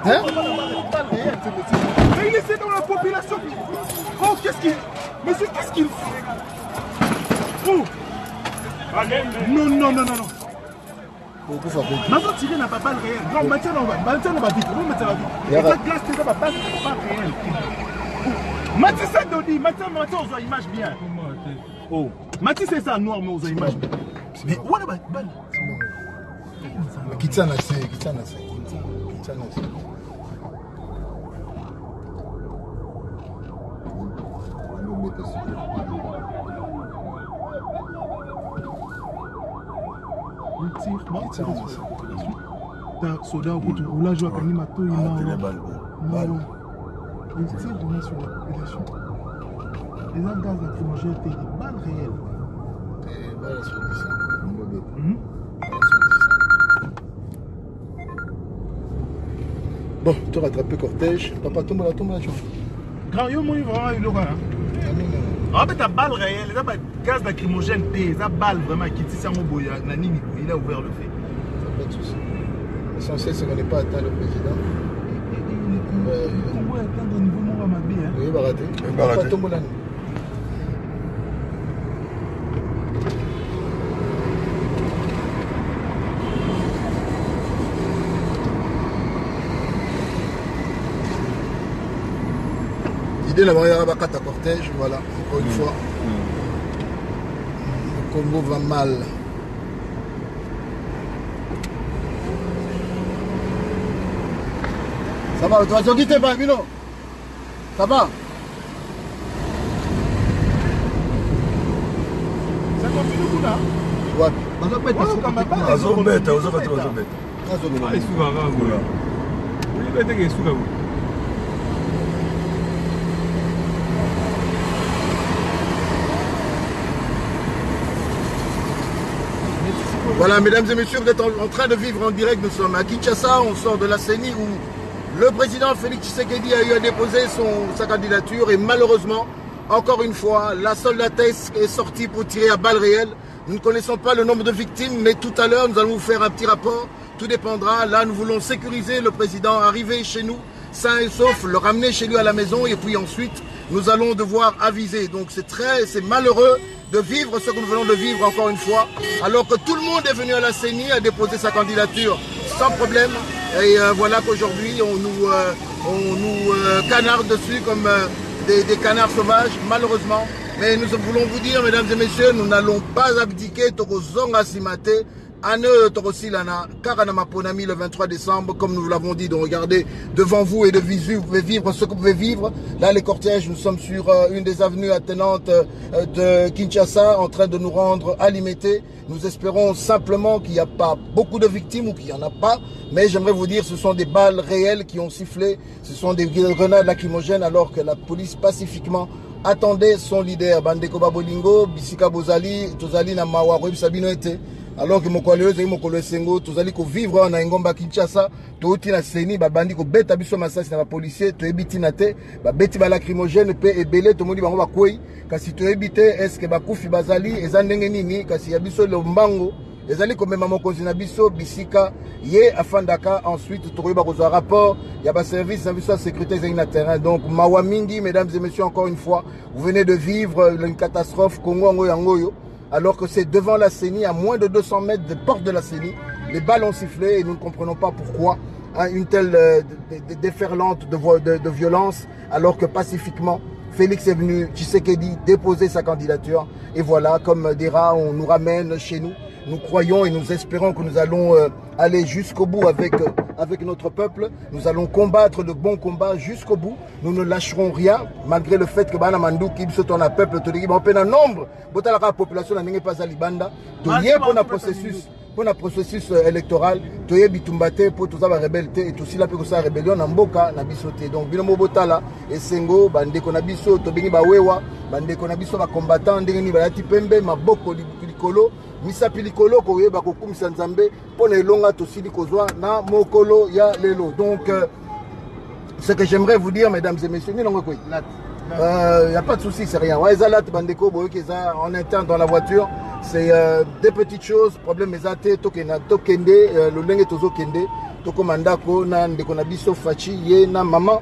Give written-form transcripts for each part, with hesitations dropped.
Hein? Mais il essaie dans la population. Oh, qu'est-ce qu'il... Monsieur, qu'est-ce qu'il fait? Oh. Non, non, non, non, non. Maintenant, tirer n'a pas balle réelle. Non, maintenant, on va vite. On va mettre la vite. Et la glace, c'est pas balle réelle. Mathieu, ça Dodi. Mathieu, on a image bien. Oh. Mathieu, c'est ça, noir, mais on a image bien. Mais où est la balle? Kitana, c'est. Soda ou la joie comme il m'a tout, il m'a il tire donné sur la population. Les gaz lacrymogènes étaient des balles réelles. Bon, tu rattrapes le cortège. Papa, tombe là, Jean. Grand, il y a eu ah, mais ta balle réelle, ça gaz lacrymogène, ça balle vraiment qui tire mon boya, il a ouvert le feu. Pas de souci. L'essentiel, c'est qu'on n'est pas atteint le président. On va atteindre au niveau de ma vie. Oui, il va rater. Il va rater. L'idée, la mariage va à cortège, voilà, encore une fois. Le Congo va mal. Ça va, tu vas te quitter, Bino? Ça va? Ça continue tout là? Ouais. Voilà, mesdames et messieurs, vous êtes en train de vivre en direct. Nous sommes à Kinshasa, on sort de la CENI où le président Félix Tshisekedi a eu à déposer sa candidature et malheureusement, encore une fois, la soldatesque est sortie pour tirer à balles réelles. Nous ne connaissons pas le nombre de victimes, mais tout à l'heure, nous allons vous faire un petit rapport. Tout dépendra. Là, nous voulons sécuriser le président, arriver chez nous, sain et sauf, le ramener chez lui à la maison et puis ensuite, nous allons devoir aviser. Donc c'est malheureux de vivre ce que nous venons de vivre encore une fois, alors que tout le monde est venu à la CENI à déposer sa candidature sans problème. Et voilà qu'aujourd'hui, on nous canarde dessus comme des canards sauvages, malheureusement. Mais nous voulons vous dire, mesdames et messieurs, nous n'allons pas abdiquer Tokozonga Simate. Ane Torosilana, Karanama Ponami le 23 décembre, comme nous l'avons dit, donc regardez devant vous et de visu, vous pouvez vivre ce que vous pouvez vivre. Là, les cortèges, nous sommes sur une des avenues attenantes de Kinshasa, en train de nous rendre à Limete. Nous espérons simplement qu'il n'y a pas beaucoup de victimes ou qu'il n'y en a pas, mais j'aimerais vous dire, ce sont des balles réelles qui ont sifflé, ce sont des grenades lacrymogènes, alors que la police pacifiquement attendait son leader, Bandeko Babolingo, Bisika Bozali, Tozali na Mawaroib Sabino Ete. Alors que mon collègue Sengo, tous allez vivre en Ngomba Kinshasa, tout na CENI, bandi ko beta biso masasi na policier, to ebiti na te, ba beti ba lacrymogène pe ebele to moni bango ba koi, kasi to ebite est-ce que ba kufi bazali eza ndenge nini, kasi ya biso le mbango, ezali ko mema mokonzi na biso bisika ye afandaka ensuite to koyeba ko zo rapport, ya ba service na biso sécurité ezali na terrain. Donc mawa mingi, mesdames et messieurs, encore une fois, vous venez de vivre une catastrophe Congo ngoyo. Alors que c'est devant la CENI, à moins de 200 mètres des portes de la CENI. Les balles ont sifflé et nous ne comprenons pas pourquoi une telle déferlante de violence, alors que pacifiquement, Félix est venu, Tshisekedi, déposer sa candidature. Et voilà, comme des rats, on nous ramène chez nous. Nous croyons et nous espérons que nous allons aller jusqu'au bout avec notre peuple. Nous allons combattre le bon combat jusqu'au bout. Nous ne lâcherons rien, malgré le fait que Bana Mandou, qui se tourne à peuple, tout le monde, nombre, la population n'a pas à Libanda. Tout y est pour un processus électoral. Tout y est bitumbate pour tout ça va rebelle et tout cela pour ça rébellion en boka na bisoté. Donc binomo botala et sengo bande konabiso to bengi bawewa bande konabiso ba combattant ndenge ni bayati pembe maboko likolo misa pilikolo ko yeba ko kumisa nzambe pona elonga to sili kozwa na mokolo ya lelo. Donc ce que j'aimerais vous dire, mesdames et messieurs, il n'y a pas de souci, c'est rien. On est en interne dans la voiture, c'est des petites choses, problème mais tokende, le lenge tozo kende. toko mandako na ndeko na biso Fachi ye na maman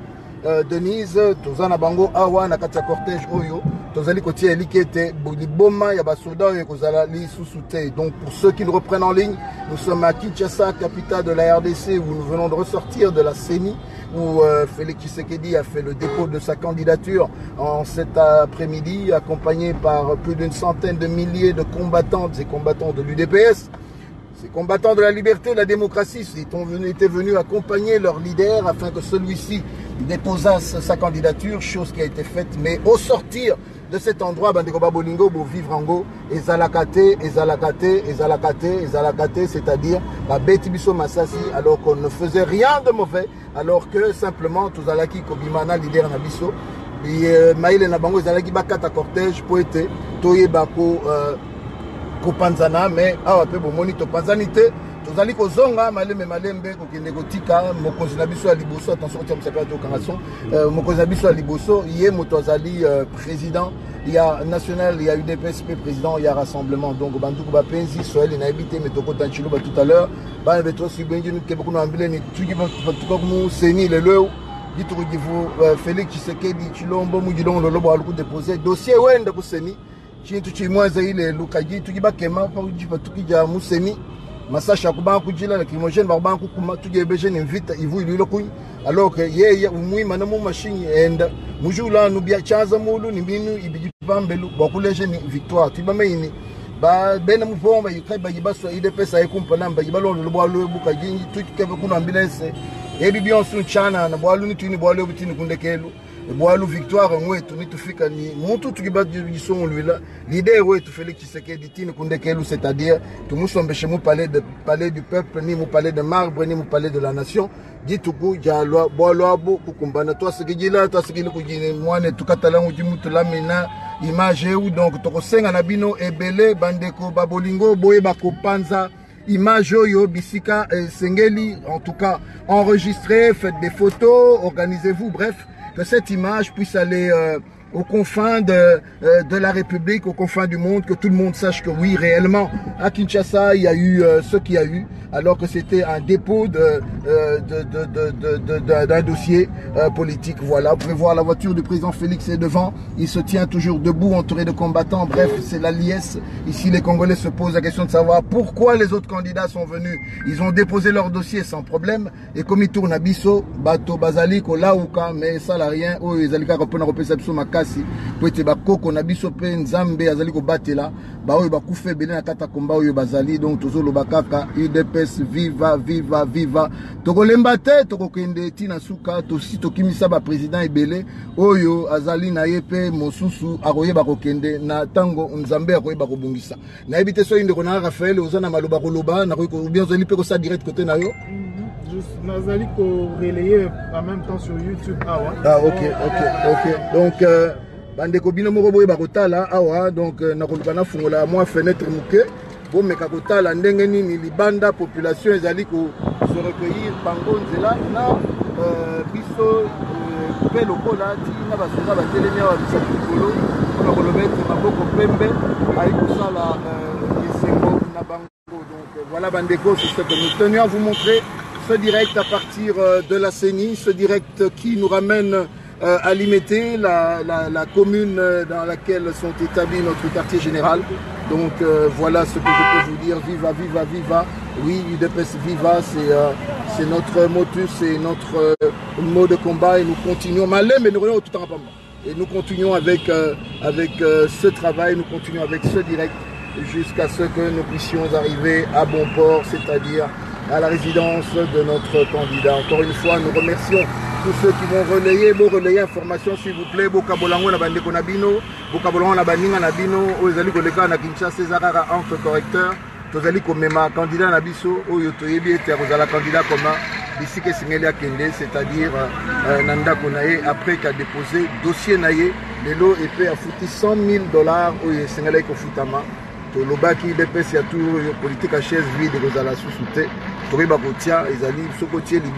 Denise tozana bango awa na kati ya cortège oyo tozali kotia elikete liboma ya basoda oyo kozala lisusu te. Donc pour ceux qui nous reprennent en ligne, nous sommes à Kinshasa, capitale de la RDC, où nous venons de ressortir de la CENI, où Félix Tshisekedi a fait le dépôt de sa candidature en cet après-midi, accompagné par plus d'une centaine de milliers de combattantes et combattants de l'UDPS. Ces combattants de la liberté et de la démocratie étaient venus accompagner leur leader afin que celui-ci déposasse sa candidature, chose qui a été faite. Mais au sortir de cet endroit, Bandeko Bolingo, pour vivre en go, ezalakate, c'est-à-dire Betibiso Massasi, alors qu'on ne faisait rien de mauvais, alors que simplement, tous alaki Kobimana, leader Nabiso, et Maïle Nabango, ezalaki Bakata cortège, poète, Toye Bako, Kopanzana, mais awa pe bomoni to panzanité tozali kozonga malembe kokende kotika mokonzi na biso ya liboso. Attention tia msaka to kangason mokonzi na biso ya liboso ye moto azali président, il y a national, il y a UDPSP président, il y a rassemblement. Donc banduku ba penzi soel na habité mais toko tanchilo ba tout à l'heure ba betro subenji nous keboko na ambile ni tuki ba tuko mu seni le leo dituru givu Félix Tshisekedi Chilombo mu gidon lo lobo aluku déposer dossier wende ku seni chintu chimwaza ile lukaji tukibakema pa ujipa tukija museni masasha kuba kujila la kimojene ba ku kuma tugebeje ni vita ivu ile lokuni alors que yeye umuima na mu machine enda mujula nu bia chaza mulu ni binu ibijipambelu bakuleje ni victoire tibamaini ba bena mupomba yikaiba yibaso ide pesa yikumpa namba yibalo lobwa lobuka jinji tukikebe kuna ambulance ebi bionsu chana na bwalu ni tuni bwalu butini kundekelu Boalou victoire wetu nitufika ni mtu tukibadi yisongo lwela l'idée wetu Félix Tshisekedi tini kundekelu, c'est-à-dire tumusombeshe mu palais du peuple ni mu palais de marbre ni mu palais de la nation dituku jalwa boalwabo kukumbana to asigila to asigili kujine mwane tukatala mujimutu lamina image ou donc tokosenga na bino ebele bandeko babolingo boye bakopanza image yo bisika sengeli, en tout cas enregistrez, faites des photos, organisez-vous, bref, que cette image puisse aller aux confins de la République, aux confins du monde, que tout le monde sache que oui, réellement, à Kinshasa, il y a eu ce qu'il y a eu, alors que c'était un dépôt d'un dossier politique. Voilà, vous pouvez voir la voiture du président Félix est devant, il se tient toujours debout, entouré de combattants. Bref, c'est la liesse. Ici, les Congolais se posent la question de savoir pourquoi les autres candidats sont venus. Ils ont déposé leur dossier sans problème, et comme ils tournent à Bisso, Bato, Bazali, Laouka, mais ça n'a rien, oh, ils allaient kasi poete bakoko na biso pe nzambe azali ko batela ba oyo bakufe bele na kata komba oyo bazali. Donc tozolo bakaka UDPS viva viva viva tokolemba te tokokende tina suka tosi tokimisa ba président ebele oyo azali na yepe mosusu akoyeba kokende na tango nzambe akoyeba kobungisa na ebite so inde kona Raphaël ozana maloba koloba na ko bien zali pe ko sa direct côté na yo. Nazali ko relayer en même temps sur YouTube awa. Ah ok. Donc bandeko bino moko boye bakotala awa donc nakoluka na fungola moi fenêtre muke bo meka kotala ndenge nini libanda population ezali ko se recueillir bango nzela na biso pe lokola ti na basoda batelemi awa bisa kikolo mpona kolobete maboko pembe ayi kosala esengo na bango. Donc voilà bandeko, c'est ce que nous tenions à vous montrer. Ce direct à partir de la CENI, ce direct qui nous ramène à Limete, la commune dans laquelle sont établis notre quartier général. Donc voilà ce que je peux vous dire. Viva, viva, viva. Oui, UDPS viva, c'est notre motus, c'est notre mot de combat et nous continuons. Malais, mais nous revenons tout en rapport. Et nous continuons avec ce travail, nous continuons avec ce direct jusqu'à ce que nous puissions arriver à bon port, c'est-à-dire à la résidence de notre candidat. Encore une fois, nous remercions tous ceux qui vont relayer information s'il vous plaît. Bokabolango na bandeko na bino, bokabolango na baninga na bino, ozali koleka na Kinshasa César entre correcteur, tozali komema candidat na biso oyo toyebi ete akozala candidat commun bisike singeli akende, c'est-à-dire nandako na ye après qu'a déposé dossier na ye lelo epe afuti $100,000 oyo singeli ko futama. Tolobaki UDPS ya tout politique à chaise vide kozala sous-souté. Tokoyeba kotia ezali sokotie liba